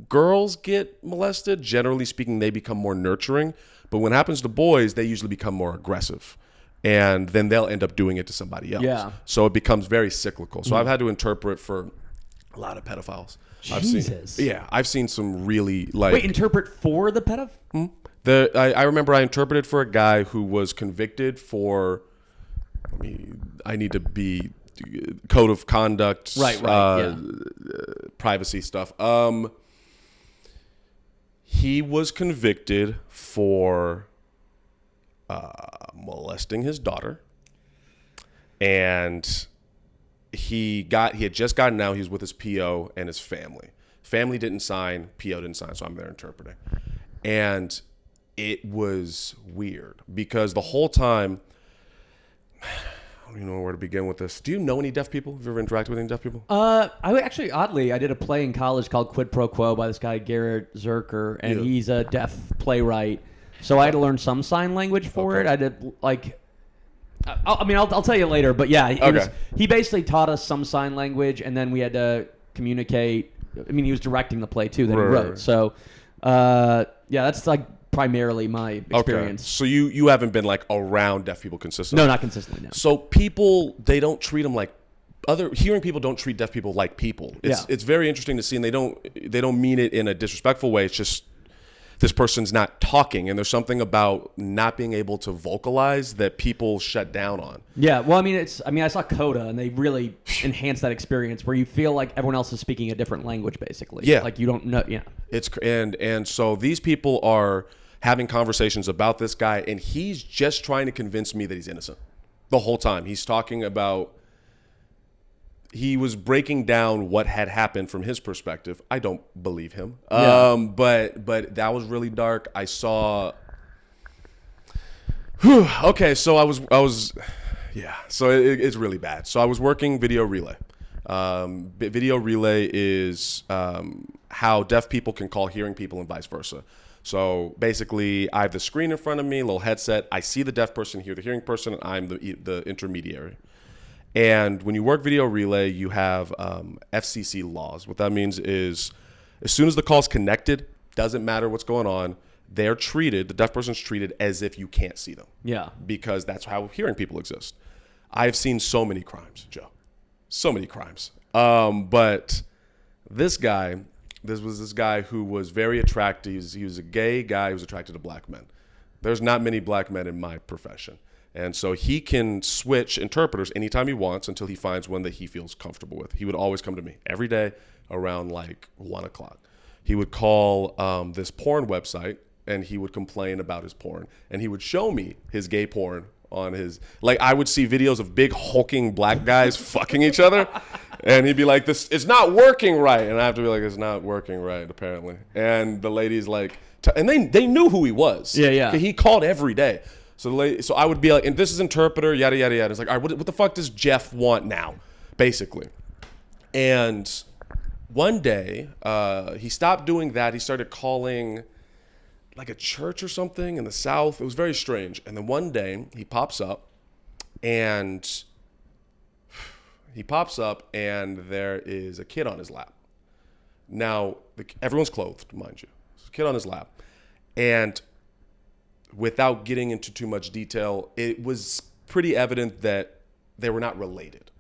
girls get molested, generally speaking, they become more nurturing. But when it happens to boys, they usually become more aggressive. And then they'll end up doing it to somebody else. Yeah. So it becomes very cyclical. So I've had to interpret for a lot of pedophiles. Jesus. I've seen some really like. Wait, interpret for the pedophile? I remember I interpreted for a guy who was convicted for. I need to be code of conduct, Right. privacy stuff. He was convicted for molesting his daughter, and he had just gotten out. He was with his PO and his family. Family didn't sign, PO didn't sign, so I'm there interpreting. And it was weird because the whole time, I don't even know where to begin with this. Do you know any deaf people? Have you ever interacted with any deaf people? Oddly, I did a play in college called Quid Pro Quo by this guy, Garrett Zerker, and he's a deaf playwright. So I had to learn some sign language for it. I did, like, I'll tell you later, but yeah, he basically taught us some sign language, and then we had to communicate. I mean, he was directing the play, too, that he wrote. So, that's, like, primarily my experience. Okay. So you haven't been like around deaf people consistently? No, not consistently, no. So people, they don't treat them like hearing people don't treat deaf people like people. It's very interesting to see, and they don't mean it in a disrespectful way. It's just this person's not talking, and there's something about not being able to vocalize that people shut down on. Yeah, well, I saw Coda, and they really enhance that experience where you feel like everyone else is speaking a different language, basically. Yeah. Like you don't know, yeah. And so these people are having conversations about this guy, and he's just trying to convince me that he's innocent the whole time. He's talking about, he was breaking down what had happened from his perspective. I don't believe him. Yeah. But that was really dark. I saw. Okay, so I was, yeah. So it's really bad. So I was working video relay. Video relay is how deaf people can call hearing people and vice versa. So basically, I have the screen in front of me, a little headset. I see the deaf person, hear the hearing person, and I'm the intermediary. And when you work video relay, you have FCC laws. What that means is as soon as the call's connected, doesn't matter what's going on, the deaf person's treated as if you can't see them. Yeah. Because that's how hearing people exist. I've seen so many crimes, Joe. So many crimes. But this was this guy who was very attractive. He was a gay guy who was attracted to black men. There's not many black men in my profession. And so he can switch interpreters anytime he wants until he finds one that he feels comfortable with. He would always come to me every day around like 1 o'clock. He would call this porn website and he would complain about his porn. And he would show me his gay porn on his, like I would see videos of big hulking black guys fucking each other. And he'd be like, "This it's not working right." And I have to be like, "It's not working right, apparently." And the lady's like, and they knew who he was. Yeah. He called every day. So I would be like, and this is interpreter, yada, yada, yada. It's like, all right, what the fuck does Jeff want now, basically? And one day, he stopped doing that. He started calling like a church or something in the South. It was very strange. And then one day, he pops up, and there is a kid on his lap. Now, everyone's clothed, mind you. There's a kid on his lap. And without getting into too much detail, it was pretty evident that they were not related.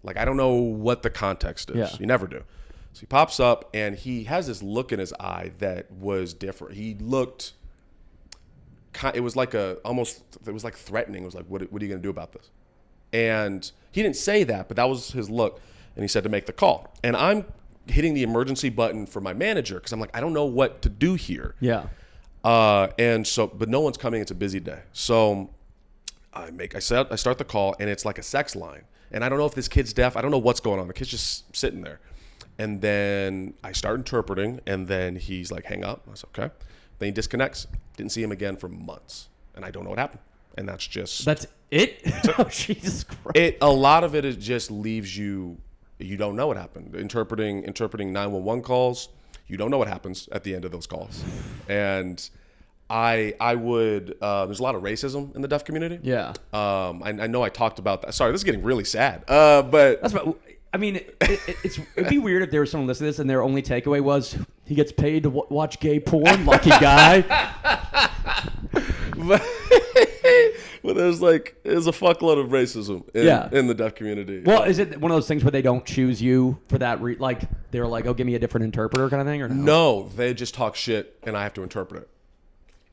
Like, I don't know what the context is. Yeah. You never do. So he pops up, and he has this look in his eye that was different. He looked, it was like threatening. It was like, what are you going to do about this? And he didn't say that, but that was his look. And he said to make the call. And I'm hitting the emergency button for my manager because I'm like, I don't know what to do here. Yeah. But no one's coming. It's a busy day. So I start the call, and it's like a sex line. And I don't know if this kid's deaf. I don't know what's going on. The kid's just sitting there. And then I start interpreting, and then he's like, hang up. I said, okay. Then he disconnects. Didn't see him again for months. And I don't know what happened. And that's it? Oh, Jesus Christ. A lot of it just leaves you don't know what happened. Interpreting 911 calls, you don't know what happens at the end of those calls. And I would, there's a lot of racism in the deaf community. Yeah. I know I talked about that. Sorry, this is getting really sad. But that's what, I mean, it'd be weird if there was someone listening to this and their only takeaway was he gets paid to watch gay porn. Lucky guy. But there's a fuckload of racism in the deaf community. Well, is it one of those things where they don't choose you for that? They're like, oh, give me a different interpreter kind of thing, or no? No, they just talk shit, and I have to interpret it.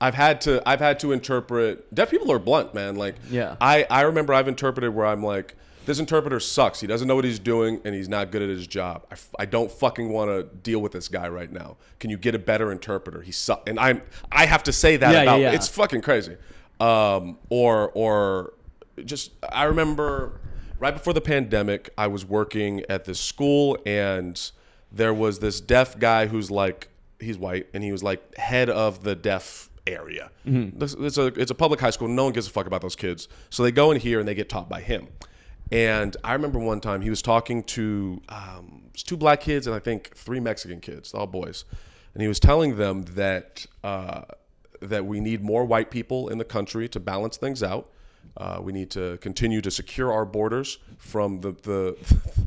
I've had to interpret. Deaf people are blunt, man. Like, yeah. I remember I've interpreted where I'm like, this interpreter sucks. He doesn't know what he's doing, and he's not good at his job. I don't fucking want to deal with this guy right now. Can you get a better interpreter? He sucks. And I have to say that about. It's fucking crazy. I remember right before the pandemic, I was working at this school, and there was this deaf guy who's like, he's white, and he was like head of the deaf area. Mm-hmm. It's a public high school. No one gives a fuck about those kids. So they go in here and they get taught by him. And I remember one time he was talking to 2 black kids and I think 3 Mexican kids, all boys. And he was telling them that we need more white people in the country to balance things out. We need to continue to secure our borders from the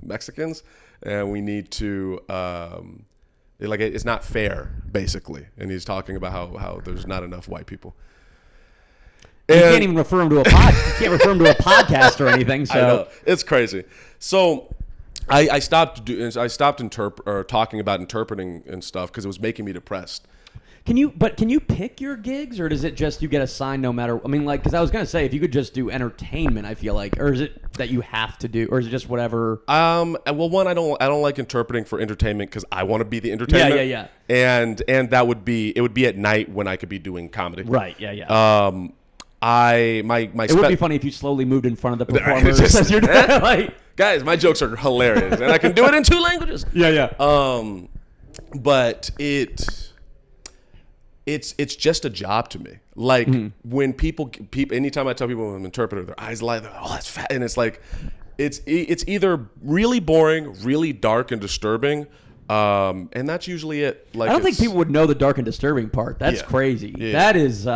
Mexicans. And we need to, it's not fair, basically. And he's talking about how there's not enough white people. You can't even refer him to a podcast or anything. So I know. It's crazy. So I stopped talking about interpreting and stuff because it was making me depressed. Can you pick your gigs, or does it just you get assigned no matter? I mean, because I was gonna say if you could just do entertainment, I feel like, or is it that you have to do, or is it just whatever? Well, one, I don't like interpreting for entertainment because I want to be the entertainment. Yeah. And it would be at night when I could be doing comedy. Right. Yeah. It would be funny if you slowly moved in front of the performers as you're like, guys, my jokes are hilarious, and I can do it in 2 languages. Yeah. But it's just a job to me. Like when people, anytime I tell people I'm an interpreter, their eyes light. Oh, that's fat, and it's like, it's either really boring, really dark and disturbing, and that's usually it. Like, I don't think people would know the dark and disturbing part. That's crazy. Yeah. That is.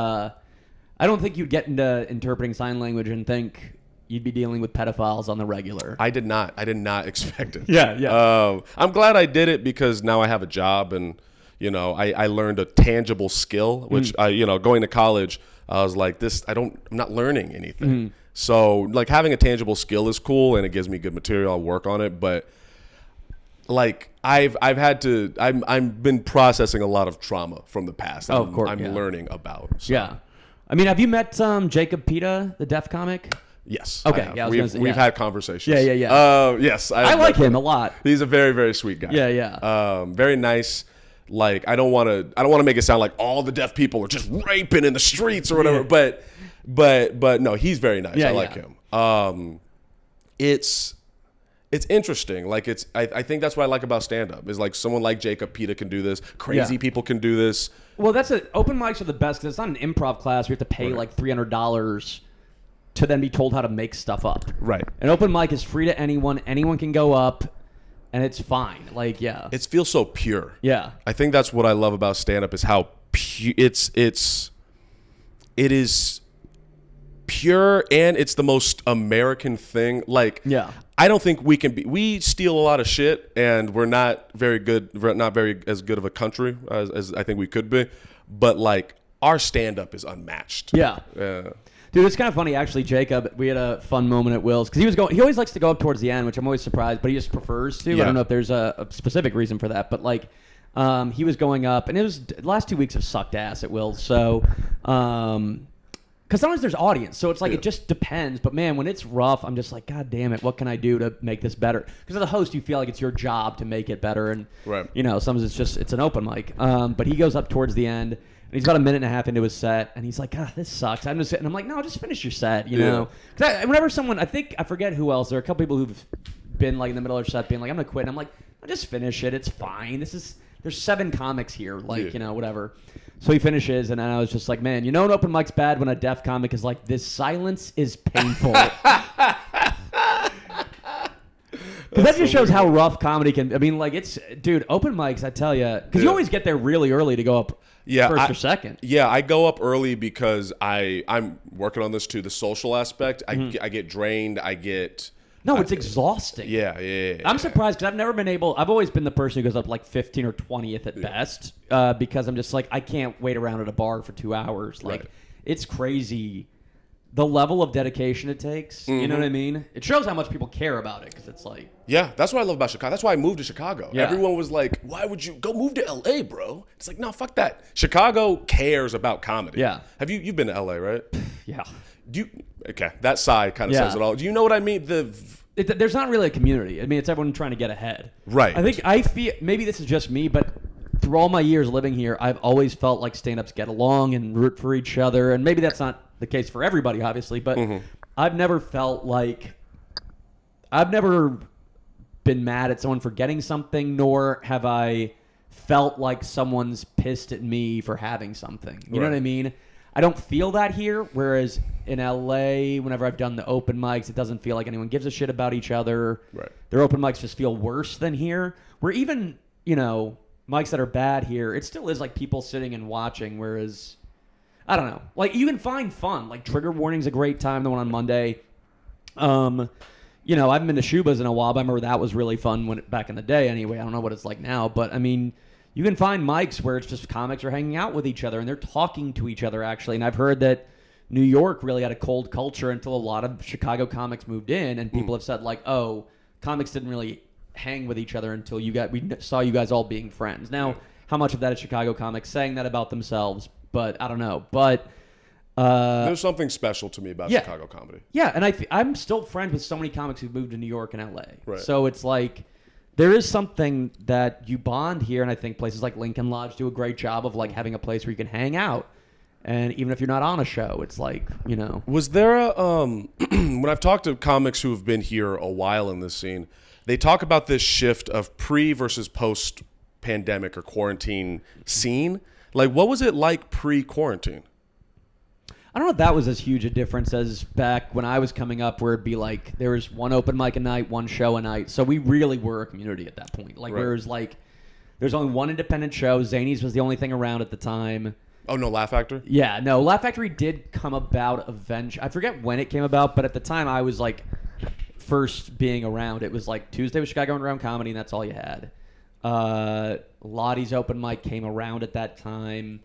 I don't think you'd get into interpreting sign language and think you'd be dealing with pedophiles on the regular. I did not expect it. Yeah. I'm glad I did it because now I have a job and, I learned a tangible skill, which going to college, I was like, I'm not learning anything. So like having a tangible skill is cool and it gives me good material. I'll work on it. But like I've been processing a lot of trauma from the past. Of course. I'm learning about. So. Yeah. I mean, have you met Jacob Pita, the deaf comic? Yes. Okay. Yeah, we've had conversations. Yeah. Yes. I like him a lot. He's a very, very sweet guy. Yeah. Very nice. Like I don't want to make it sound like all the deaf people are just raping in the streets or whatever. Yeah. But no, he's very nice. I like him. It's interesting. Like I think that's what I like about stand up is like someone like Jacob Pita can do this. Crazy people can do this. Well, open mics are the best because it's not an improv class. You have to pay like $300 to then be told how to make stuff up. Right. An open mic is free to anyone. Anyone can go up, and it's fine. Like, yeah. It feels so pure. Yeah. I think that's what I love about stand-up is how it is pure, and it's the most American thing. Like, yeah. I don't think we steal a lot of shit, and we're not very good. We're not very as good of a country as I think we could be. But like our stand-up is unmatched. Yeah. Dude, it's kind of funny actually. Jacob, we had a fun moment at Will's because he always likes to go up towards the end, which I'm always surprised, but he just prefers to. Yeah. I don't know if there's a specific reason for that, but like he was going up, and it was the last 2 weeks have sucked ass at Will's. So because sometimes there's audience, so it's like it just depends. But man, when it's rough, I'm just like, God damn it, what can I do to make this better? Because as a host, you feel like it's your job to make it better, and you know, sometimes it's an open mic. But he goes up towards the end, and he's about a minute and a half into his set, and he's like, God, this sucks. I'm just sitting, I'm like, no, just finish your set, you know? Because whenever someone, I forget who else, there are a couple people who've been like in the middle of their set being like, I'm gonna quit. And I'm like, I'll just finish it. It's fine. There's 7 comics here, like, you know, whatever. So he finishes, and then I was just like, man, you know an open mic's bad when a deaf comic is like, this silence is painful. Because that just shows how rough comedy can. I mean, like, it's, dude, open mics, I tell you, because you always get there really early to go up first or second. Yeah, I go up early because I'm working on this too, the social aspect. I get drained. No, it's exhausting. Yeah. I'm surprised because I've never been able. I've always been the person who goes up like 15 or 20th at best because I'm just like, I can't wait around at a bar for 2 hours. Like, it's crazy the level of dedication it takes. You know what I mean? It shows how much people care about it because it's like. Yeah, that's what I love about Chicago. That's why I moved to Chicago. Yeah. Everyone was like, why would you go move to LA, bro? It's like, no, fuck that. Chicago cares about comedy. Yeah. You've been to LA, right? Yeah. Okay, that sigh kind of says it all. Do you know what I mean? There's not really a community. I mean, it's everyone trying to get ahead. Right. I feel maybe this is just me, but through all my years living here, I've always felt like stand-ups get along and root for each other, and maybe that's not the case for everybody, obviously, but I've never been mad at someone for getting something, nor have I felt like someone's pissed at me for having something. You know what I mean? I don't feel that here, whereas in LA, whenever I've done the open mics, it doesn't feel like anyone gives a shit about each other. Right. Their open mics just feel worse than here, where even, you know, mics that are bad here, it still is like people sitting and watching, whereas, I don't know. Like, you can find fun. Like, Trigger Warning's a great time, the one on Monday. You know, I haven't been to Shuba's in a while, but I remember that was really fun back in the day anyway. I don't know what it's like now, but, I mean, you can find mics where it's just comics are hanging out with each other, and they're talking to each other, actually. And I've heard that New York really had a cold culture until a lot of Chicago comics moved in, and people have said, like, oh, comics didn't really hang with each other until we saw you guys all being friends. Now, how much of that is Chicago comics saying that about themselves? But I don't know. But there's something special to me about Chicago comedy. Yeah, and I'm still friends with so many comics who moved to New York and LA. Right. So it's like there is something that you bond here, and I think places like Lincoln Lodge do a great job of like having a place where you can hang out. And even if you're not on a show, it's like, you know. Was there a when I've talked to comics who have been here a while in this scene, they talk about this shift of pre versus post pandemic or quarantine scene. Like, what was it like pre-quarantine? I don't know if that was as huge a difference as back when I was coming up, where it'd be like there was one open mic a night, one show a night. So we really were a community at that point. Like there's only one independent show. Zany's was the only thing around at the time. Oh, no, Laugh Factory? Yeah, no, Laugh Factory did come about eventually. I forget when it came about, but at the time I was like first being around. It was like Tuesday was Chicago Underground Comedy, and that's all you had. Lottie's open mic came around at that time.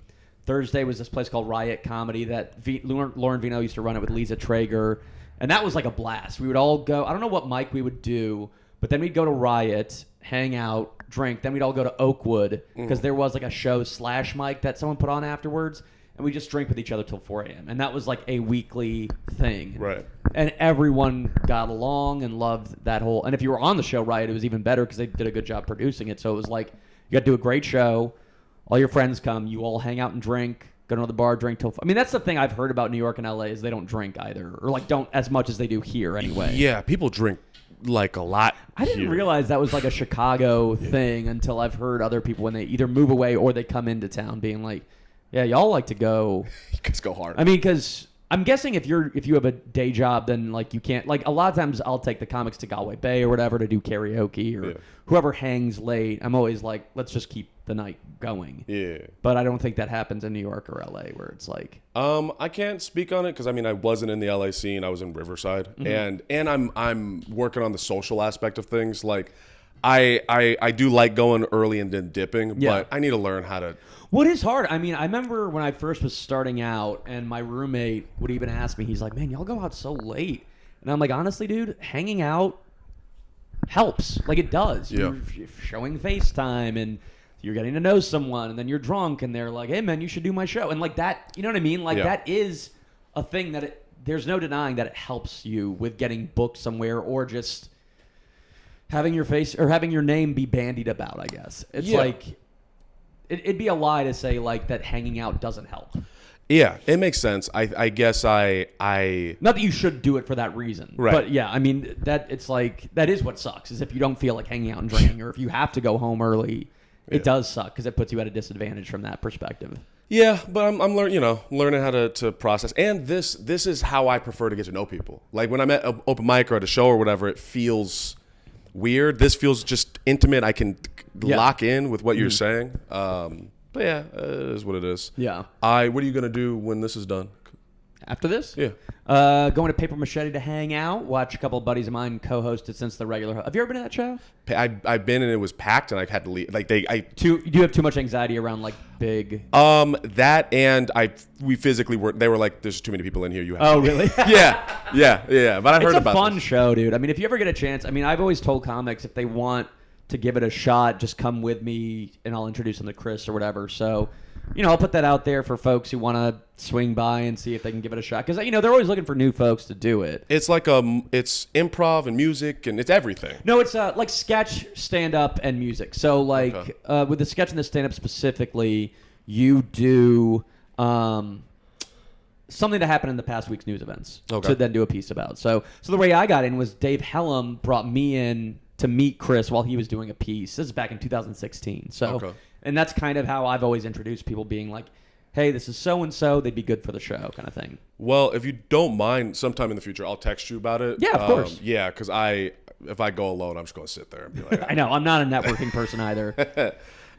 Thursday was this place called Riot Comedy that Lauren Vino used to run it with Lisa Traeger, and that was like a blast. We would all go. I don't know what mic we would do, but then we'd go to Riot, hang out, drink. Then we'd all go to Oakwood because there was like a show / mic that someone put on afterwards, and we just drink with each other till 4 a.m. And that was like a weekly thing. Right. And everyone got along and loved that whole. And if you were on the show Riot, it was even better because they did a good job producing it. So it was like you got to do a great show. All your friends come. You all hang out and drink. Go to the bar, drink till. I mean, that's the thing I've heard about New York and LA is they don't drink either, or like don't as much as they do here anyway. Yeah, people drink like a lot. I didn't realize that was like a Chicago thing until I've heard other people when they either move away or they come into town being like, "Yeah, y'all like to go." You guys go hard. I mean, because I'm guessing if you have a day job, then like you can't. Like a lot of times, I'll take the comics to Galway Bay or whatever to do karaoke or whoever hangs late. I'm always like, let's just keep the night going. Yeah. But I don't think that happens in New York or LA where it's like. I can't speak on it because I mean I wasn't in the LA scene. I was in Riverside, and I'm working on the social aspect of things. Like I do like going early and then dipping, Yeah. but I need to learn how to. What is hard? I mean, I remember when I first was starting out, and my roommate would even ask me, he's like, man, y'all go out so late. And I'm like, honestly, dude, hanging out helps. Like, it does. Yeah. You're showing FaceTime, and you're getting to know someone, and then you're drunk, and they're like, hey, man, you should do my show. And, like, that, you know what I mean? Like, that is a thing that there's no denying that it helps you with getting booked somewhere or just having your face or having your name be bandied about, I guess. It's like, it'd be a lie to say, like, that hanging out doesn't help. Yeah, it makes sense. I guess I not that you should do it for that reason, right. But yeah, I mean that it's like that is what sucks is if you don't feel like hanging out and drinking, or if you have to go home early, it does suck because it puts you at a disadvantage from that perspective. Yeah, but I'm learning how to process, and this is how I prefer to get to know people. Like when I'm at an open mic or at a show or whatever, it feels weird. This feels just intimate. I can lock in with what you're saying. But yeah, it is what it is. Yeah. What are you gonna do when this is done? After this? Yeah. Going to Paper Machete to hang out, watch a couple of buddies of mine co-host it since the regular. Have you ever been to that show? I've been and it was packed and I've had to leave. Like you do have too much anxiety around like big. That and we physically were. They were like, "There's too many people in here. You have." Oh, really? yeah. But I heard about it's a fun this. show, dude. I mean, if you ever get a chance, I mean, I've always told comics if they want to give it a shot, just come with me and I'll introduce them to Chris or whatever. So, I'll put that out there for folks who want to swing by and see if they can give it a shot. Because, they're always looking for new folks to do it. It's like it's improv and music and it's everything. No, it's like sketch, stand-up, and music. So, like, with the sketch and the stand-up specifically, you do something that happened in the past week's news events to then do a piece about. So the way I got in was Dave Hellam brought me in to meet Chris while he was doing a piece. This is back in 2016. So, and that's kind of how I've always introduced people, being like, hey, this is so-and-so. They'd be good for the show kind of thing. Well, if you don't mind, sometime in the future, I'll text you about it. Yeah, of course. Yeah, because if I go alone, I'm just going to sit there and be like, I know. I'm not a networking person either.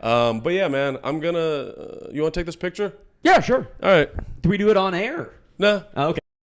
But yeah, man, I'm going to, you want to take this picture? Yeah, sure. All right. Do we do it on air? No. Oh, okay.